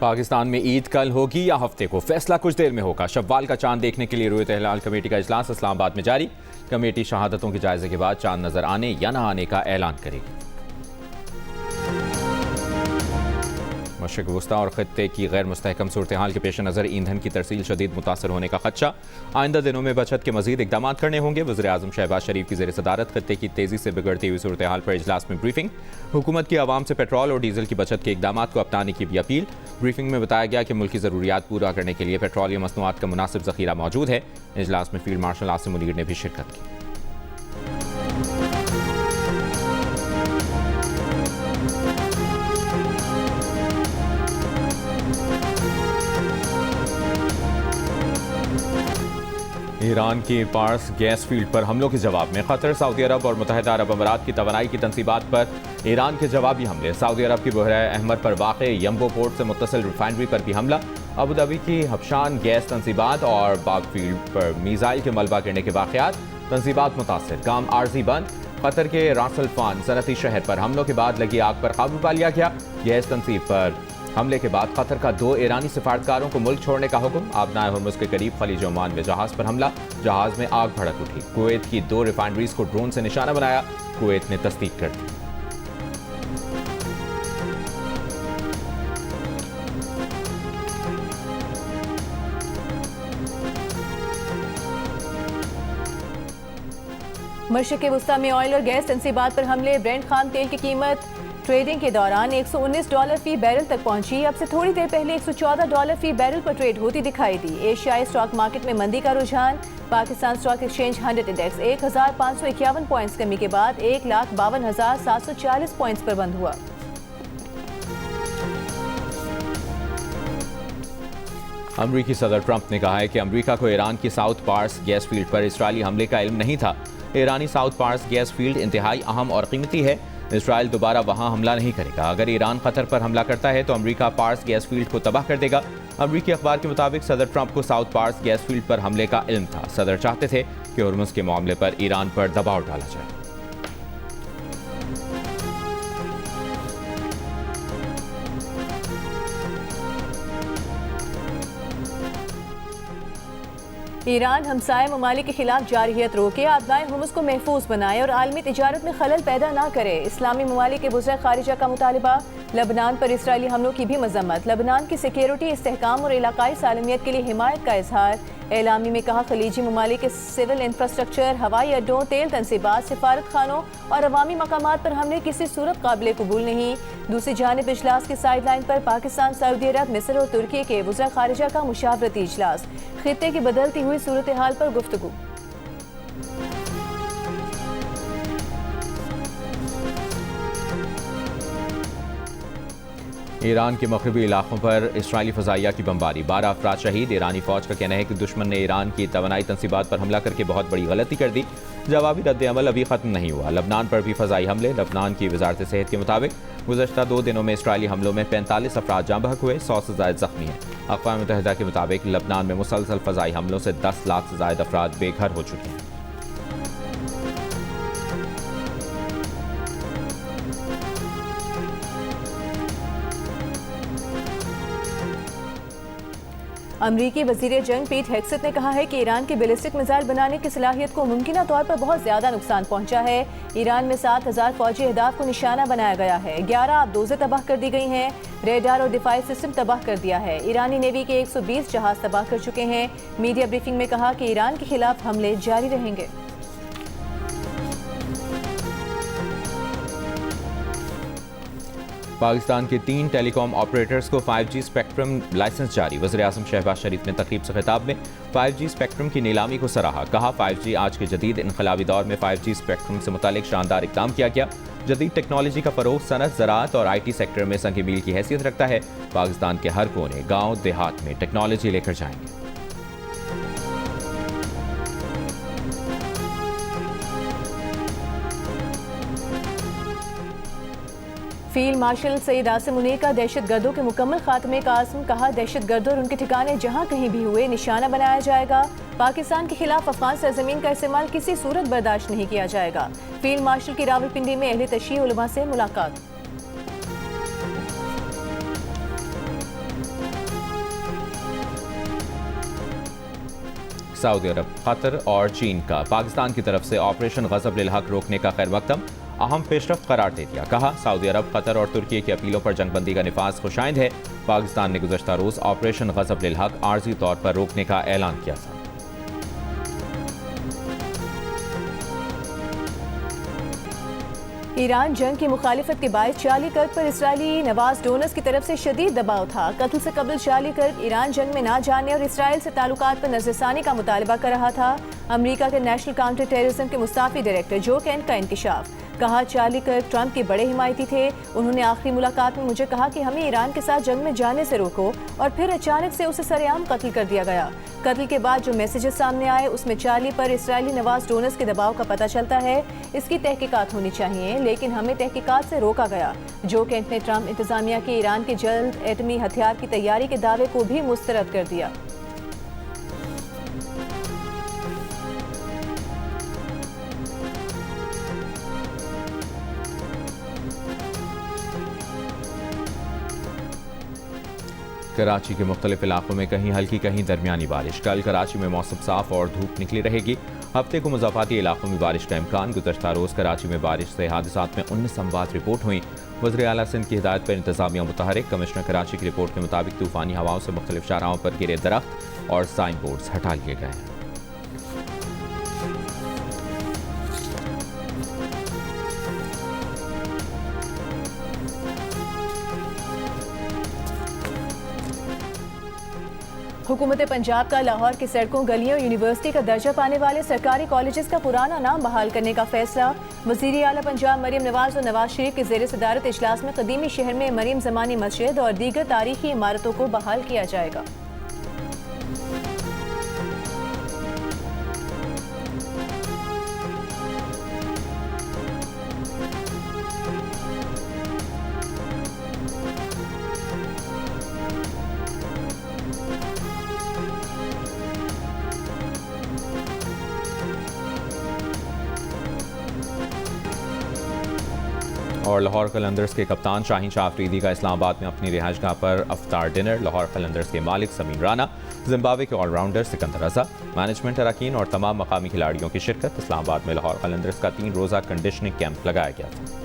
पाकिस्तान में ईद कल होगी या हफ्ते को, फैसला कुछ देर में होगा। शव्वाल का चांद देखने के लिए रुयत हिलाल कमेटी का इजलास इस्लामाबाद में जारी। कमेटी शहादतों के जायजे के बाद चांद नजर आने या न आने का ऐलान करेगी। मशरिक़ वस्ता और खत्ते की गैर मुस्तहकम सूरत हाल के पेश नज़र ईंधन की तरसील शदीद मुतासर होने का खदशा। आइंदा दिनों में बचत के मजीद इकदाम करने होंगे। वज़ीर आज़म शहबाज शरीफ की ज़ेर सदारत खत्ते की तेज़ी से बिगड़ती हुई सूरत हाल पर इजलास में ब्रीफिंग। हुकूमत की आवाम से पेट्रोल और डीजल की बचत के इकदाम को अपनाने की भी अपील। ब्रीफिंग में बताया गया कि मुल्की ज़रूरियात पूरा करने के लिए पेट्रोलियम मसनूआत का मुनासिब ज़ख़ीरा मौजूद है। इजलास में फील्ड मार्शल आसिम मुनीर ने भी शिरकत की। ईरान के पार्स गैस फील्ड पर हमलों के जवाब में कतर, सऊदी अरब और मुत्तहिदा अरब अमीरात की तवानाई की तनसीबात पर ईरान के जवाबी हमले। सऊदी अरब की बहर अहमर पर वाक़े यम्बो पोर्ट से मुत्तसिल रिफाइनरी पर भी हमला। अबू धाबी की हबशान गैस तनसीबात और बाग फील्ड पर मीज़ाइल के मलबा गिरने के वाक़यात, तनसीबात मुतासिर, काम आर्जी बंद। कतर के रास अल फान सनती शहर पर हमलों के बाद लगी आग पर काबू पा लिया गया। गैस तनसीब पर हमले के बाद कतर का 2 ईरानी सिफारतकारों को मुल्क छोड़ने का हुक्म। आबनाए हुर्मुज़ के करीब खलीज ओमान में जहाज़ पर हमला, जहाज़ में आग भड़क उठी। कुवैत की 2 रिफाइनरीज को ड्रोन से निशाना बनाया, कुवैत ने तस्दीक कर दी। मशरिक़ वस्ता में ऑयल और गैस तनसीबात पर हमले। ब्रेंट खाम तेल की कीमत ट्रेडिंग के दौरान $119 फी बैरल तक पहुंची। अब से थोड़ी देर पहले $114 फी बैरल पर ट्रेड होती दिखाई दी। एशियाई स्टॉक मार्केट में मंदी का रुझान। Pakistan stock exchange 100 index 1551 points कमी के बाद 1,52,740 पॉइंट्स पर बंद हुआ। अमरीकी सदर ट्रंप ने कहा है कि अमरीका को ईरान की साउथ पार्स गैस फील्ड पर इसराइली हमले का इल्म नहीं था। ईरानी साउथ पार्स गैस फील्ड इंतहाई अहम और कीमती है। इसराइल दोबारा वहां हमला नहीं करेगा। अगर ईरान कतर पर हमला करता है तो अमरीका पार्स गैस फील्ड को तबाह कर देगा। अमरीकी अखबार के मुताबिक सदर ट्रंप को साउथ पार्स गैस फील्ड पर हमले का इल्म था। सदर चाहते थे कि हुर्मुज़ के मामले पर ईरान पर दबाव डाला जाए। ईरान हमसाये ममालिक के खिलाफ जारहियत रोके, आबनाए हुर्मुज़ को महफूज बनाए और आलमी तिजारत में खलल पैदा ना करे। इस्लामी ममालिक के वज़ीर खारिजा का मुतालबा। लबनान पर इसराइली हमलों की भी मजम्मत। लबनान की सिक्योरिटी, इस्तेहकाम और इलाकाई सालमियत के लिए हिमायत का इजहार। एलामी में कहा खलीजी ममालिक के सिविल इंफ्रास्ट्रक्चर, हवाई अड्डों, तेल तनसीबात, सिफारत खानों और अवामी मकामात पर हमले किसी सूरत काबिल कबूल नहीं। दूसरी जानिब इजलास की साइड लाइन पर पाकिस्तान, सऊदी अरब, मिस्र और तुर्की के वज़ीर खारिजा का मुशावरती इजलास। खित्ते की बदलती हुई सूरत हाल पर गुफ्तगू। ईरान के मगरबी इलाकों पर इसराइली फ़ज़ाइया की बमबारी, 12 अफराद शहीद। ईरानी फ़ौज का कहना है कि दुश्मन ने ईरान की तवानाई तनसीबात पर हमला करके बहुत बड़ी गलती कर दी। जवाबी रद्द-ए-अमल अभी ख़त्म नहीं हुआ। लबनान पर भी फ़ज़ाई हमले। लबनान की वज़ारत सेहत के मुताबिक गुज़श्ता 2 दिनों में इसराइली हमलों में 45 अफराद जाँ बहक हुए, 100 से ज़ायद ज़ख्मी हैं। अक़वाम मुत्तहिदा के मुताबिक लबनान में मुसलसल फ़ज़ाई हमलों से 10 लाख से ज़ायद अफराद बेघर हो चुके हैं। अमरीकी वज़ीर जंग पीट हेग्सेथ ने कहा है कि ईरान के बैलिस्टिक मिसाइल बनाने की सलाहियत को मुमकिना तौर पर बहुत ज़्यादा नुकसान पहुंचा है। ईरान में 7,000 फौजी अहदाफ को निशाना बनाया गया है। 11 आबदोज़ें तबाह कर दी गई हैं। रेडार और दिफाई सिस्टम तबाह कर दिया है। ईरानी नेवी के 120 जहाज तबाह कर चुके हैं। मीडिया ब्रीफिंग में कहा कि ईरान के खिलाफ हमले जारी रहेंगे। पाकिस्तान के 3 टेलीकॉम ऑपरेटर्स को 5G स्पेक्ट्रम लाइसेंस जारी। वज़ीर आज़म शहबाज शरीफ ने तकरीब से खिताब में 5G स्पेक्ट्रम की नीलामी को सराहा। कहा 5G आज के जदीद इनकलाबी दौर में 5G स्पेक्ट्रम से मुतालिक शानदार इक़दाम किया गया। जदीद टेक्नोलॉजी का फ़रोग़ सनत, ज़राअत और IT सेक्टर में संग मील की हैसियत रखता है। पाकिस्तान के हर कोने, गाँव देहात में टेक्नोलॉजी लेकर जाएंगे। फील्ड मार्शल सईद आसिम मुनीर का दहशत गर्दों के मुकम्मल खात्मे का आज़म। कहा दहशत गर्द और उनके ठिकाने जहाँ कहीं भी हुए निशाना बनाया जाएगा। पाकिस्तान के खिलाफ अफगान सरजमीन का इस्तेमाल किसी सूरत बर्दाश्त नहीं किया जाएगा। फील्ड मार्शल की रावलपिंडी में अहले तशरीह उलमा से मुलाकात। सऊदी अरब, कतर और चीन का पाकिस्तान की तरफ से ऑपरेशन गज़ब लिल हक रोकने का खैर मकदम अहम पेशरफ्त करार दे दिया। कहा, सऊदी अरब, कतर और तुर्की की अपीलों पर जंगबंदी का निफाज खुशाइंद है। पाकिस्तान ने गुज़श्ता रोज़ ऑपरेशन गज़ब लिल हक आर्जी तौर पर रोकने का ऐलान किया था। ईरान जंग की मुखालिफत के बायस चार्ली कर्क पर इसराइली नवाज डोनर्स की तरफ से शदीद दबाव था। कत्ल से कबल चार्ली कर्क ईरान जंग में ना जाने और इसराइल से ताल्लुकात पर नजरसानी का मुतालबा कर रहा था। अमेरिका के नेशनल काउंटर टेररिज्म के मुस्ताफी डायरेक्टर जो कैंट का इंकिशाफ। कहा, चार्ली कर्क ट्रंप के बड़े हिमायती थे। उन्होंने आखिरी मुलाकात में मुझे कहा कि हमें ईरान के साथ जंग में जाने से रोको, और फिर अचानक से उसे सरेआम कत्ल कर दिया गया। कत्ल के बाद जो मैसेजेस सामने आए उसमें चार्ली पर इसराइली नवाज डोनर्स के दबाव का पता चलता है। इसकी तहकीकात होनी चाहिए, लेकिन हमें तहकीकात से रोका गया। जो कैंट ने ट्रंप इंतजामिया के ईरान के जल्द एटमी हथियार की तैयारी के दावे को भी मुस्तरद कर दिया। कराची के मुख्तलिफ इलाकों में कहीं हल्की कहीं दरमियानी बारिश। कल कराची में मौसम साफ और धूप निकली रहेगी। हफ्ते को मुज़ाफ़ाती इलाकों में बारिश का इम्कान। गुज़श्ता रोज़ कराची में बारिश से हादसात में 19 अमवात रिपोर्ट हुई। वज़ीर आला सिंध की हिदायत पर इंतज़ामिया मुतहरिक। कमिश्नर कराची की रिपोर्ट के मुताबिक तूफ़ानी हवाओं से मुख्तलिफ शाहराहों पर गिरे दरख्त और साइन बोर्ड्स हटा लिए गए हैं। हुकूमत पंजाब का लाहौर की सड़कों, गलियों, यूनिवर्सिटी का दर्जा पाने वाले सरकारी कॉलेजेस का पुराना नाम बहाल करने का फैसला। वज़ीर आला पंजाब मरियम नवाज और नवाज शरीफ के ज़ेर सदारत इजलास में कदीमी शहर में मरियम ज़मानी मस्जिद और दीगर तारीखी इमारतों को बहाल किया जाएगा। और लाहौर कलंदर्स के कप्तान शाहीन शाह अफरीदी का इस्लामाबाद में अपनी रिहाइशगाह पर अफ्तार डिनर। लाहौर कलंदर्स के मालिक समीन राना, जिम्बाब्वे के ऑलराउंडर सिकंदर रजा, मैनेजमेंट अरकान और तमाम मकामी खिलाड़ियों की शिरकत। इस्लामाबाद में लाहौर कलंदर्स का 3 रोज़ा कंडीशनिंग कैंप लगाया गया था।